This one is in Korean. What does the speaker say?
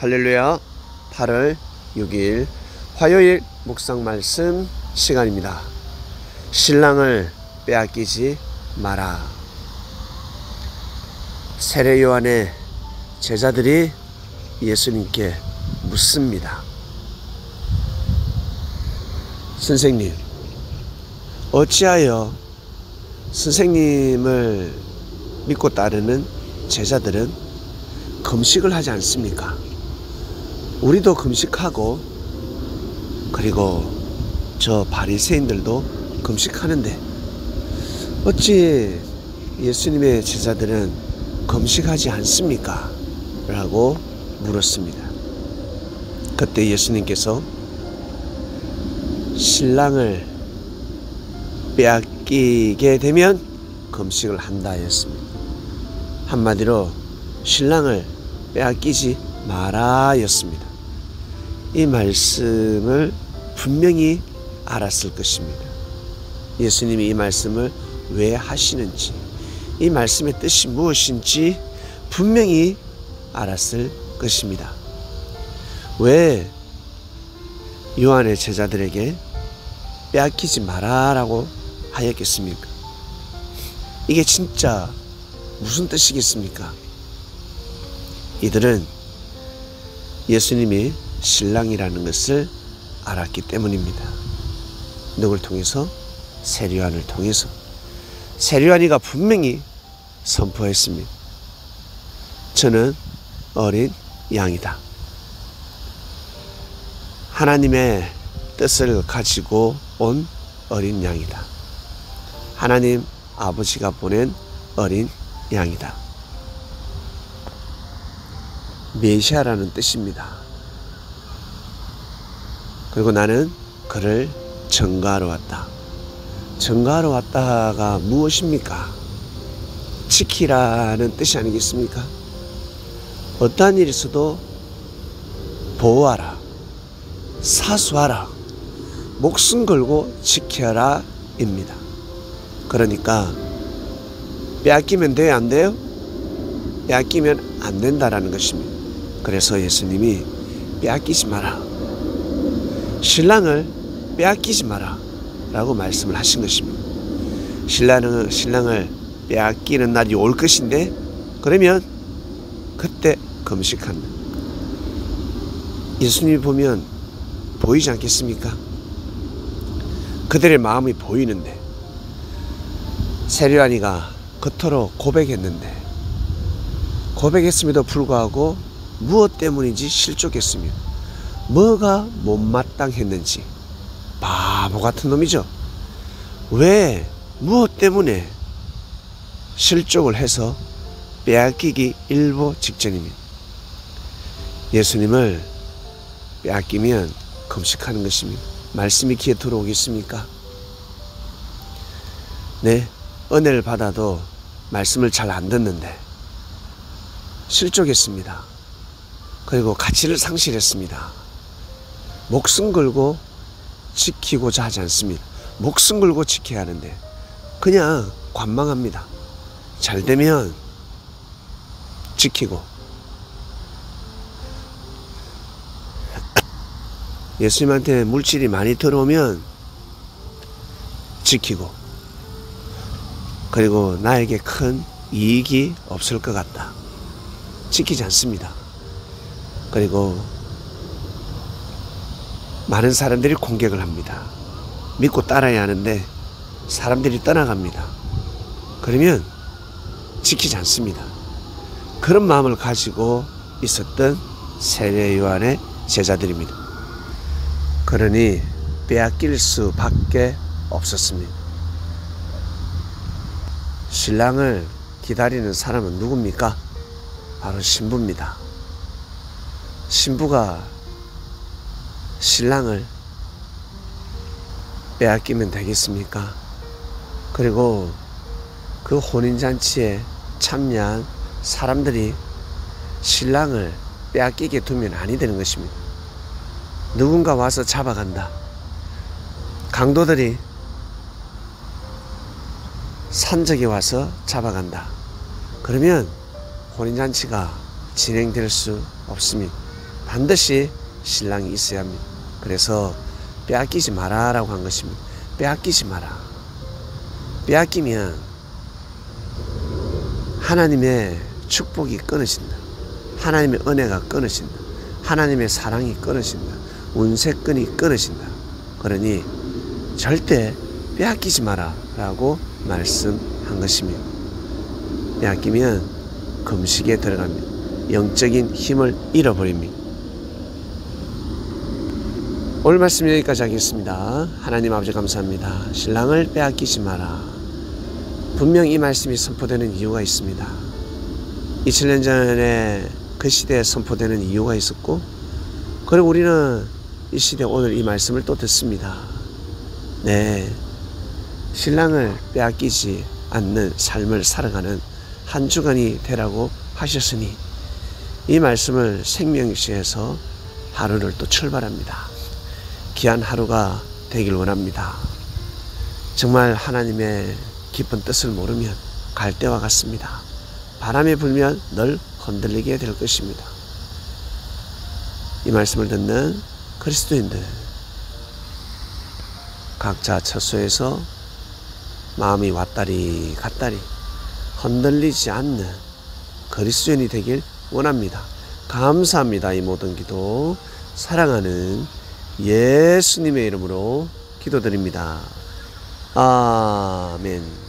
할렐루야. 8월 6일 화요일 묵상 말씀 시간입니다. 신랑을 빼앗기지 마라. 세례 요한의 제자들이 예수님께 묻습니다. 선생님, 어찌하여 선생님을 믿고 따르는 제자들은 금식을 하지 않습니까? 우리도 금식하고, 그리고 저 바리새인들도 금식하는데 어찌 예수님의 제자들은 금식하지 않습니까? 라고 물었습니다. 그때 예수님께서 신랑을 빼앗기게 되면 금식을 한다 했습니다. 한마디로 신랑을 빼앗기지 마라 였습니다. 이 말씀을 분명히 알았을 것입니다. 예수님이 이 말씀을 왜 하시는지, 이 말씀의 뜻이 무엇인지 분명히 알았을 것입니다. 왜 요한의 제자들에게 빼앗기지 마라라고 하였겠습니까? 이게 진짜 무슨 뜻이겠습니까? 이들은 예수님이 신랑이라는 것을 알았기 때문입니다. 누굴 통해서? 세례 요한을 통해서. 세례 요한이가 분명히 선포했습니다. 저는 어린 양이다. 하나님의 뜻을 가지고 온 어린 양이다. 하나님 아버지가 보낸 어린 양이다. 메시아라는 뜻입니다. 그리고 나는 그를 전가하러 왔다. 전가하러 왔다가 무엇입니까? 지키라는 뜻이 아니겠습니까? 어떠한 일이 있어도 보호하라, 사수하라, 목숨 걸고 지켜라 입니다. 그러니까 빼앗기면 돼요, 안 돼요? 빼앗기면 안 된다라는 것입니다. 그래서 예수님이 빼앗기지 마라, 신랑을 빼앗기지 마라 라고 말씀을 하신 것입니다. 신랑을 빼앗기는 날이 올 것인데, 그러면 그때 금식한다. 예수님이 보면 보이지 않겠습니까? 그들의 마음이 보이는데, 세례 요한이가 겉으로 고백했는데, 고백했음에도 불구하고 무엇 때문인지 실족했습니다. 뭐가 못마땅했는지. 바보 같은 놈이죠. 왜, 무엇 때문에 실족을 해서 빼앗기기 일보 직전입니다. 예수님을 빼앗기면 금식하는 것입니다. 말씀이 귀에 들어오겠습니까? 네, 은혜를 받아도 말씀을 잘 안 듣는데 실족했습니다. 그리고 가치를 상실했습니다. 목숨 걸고 지키고자 하지 않습니다. 목숨 걸고 지켜야 하는데 그냥 관망합니다. 잘 되면 지키고, 예수님한테 물질이 많이 들어오면 지키고, 그리고 나에게 큰 이익이 없을 것 같다, 지키지 않습니다. 그리고 많은 사람들이 공격을 합니다. 믿고 따라야 하는데 사람들이 떠나갑니다. 그러면 지키지 않습니다. 그런 마음을 가지고 있었던 세례 요한의 제자들입니다. 그러니 빼앗길 수밖에 없었습니다. 신랑을 기다리는 사람은 누굽니까? 바로 신부입니다. 신부가 신랑을 빼앗기면 되겠습니까? 그리고 그 혼인잔치에 참여한 사람들이 신랑을 빼앗기게 두면 아니 되는 것입니다. 누군가 와서 잡아간다. 강도들이 산적이 와서 잡아간다. 그러면 혼인잔치가 진행될 수 없습니다. 반드시 신랑이 있어야 합니다. 그래서 빼앗기지 마라라고 한 것입니다. 빼앗기지 마라. 빼앗기면 하나님의 축복이 끊어진다. 하나님의 은혜가 끊어진다. 하나님의 사랑이 끊어진다. 운세끈이 끊어진다. 그러니 절대 빼앗기지 마라 라고 말씀한 것입니다. 빼앗기면 금식에 들어갑니다. 영적인 힘을 잃어버립니다. 오늘 말씀 여기까지 하겠습니다. 하나님 아버지 감사합니다. 신랑을 빼앗기지 마라. 분명 이 말씀이 선포되는 이유가 있습니다. 2000년 전에 그 시대에 선포되는 이유가 있었고, 그리고 우리는 이 시대 오늘 이 말씀을 또 듣습니다. 네, 신랑을 빼앗기지 않는 삶을 살아가는 한 주간이 되라고 하셨으니 이 말씀을 생명시에서 하루를 또 출발합니다. 귀한 하루가 되길 원합니다. 정말 하나님의 깊은 뜻을 모르면 갈대와 같습니다. 바람이 불면 늘 흔들리게 될 것입니다. 이 말씀을 듣는 그리스도인들, 각자 처소에서 마음이 왔다리 갔다리 흔들리지 않는 그리스도인이 되길 원합니다. 감사합니다. 이 모든 기도 사랑하는 예수님의 이름으로 기도드립니다. 아멘.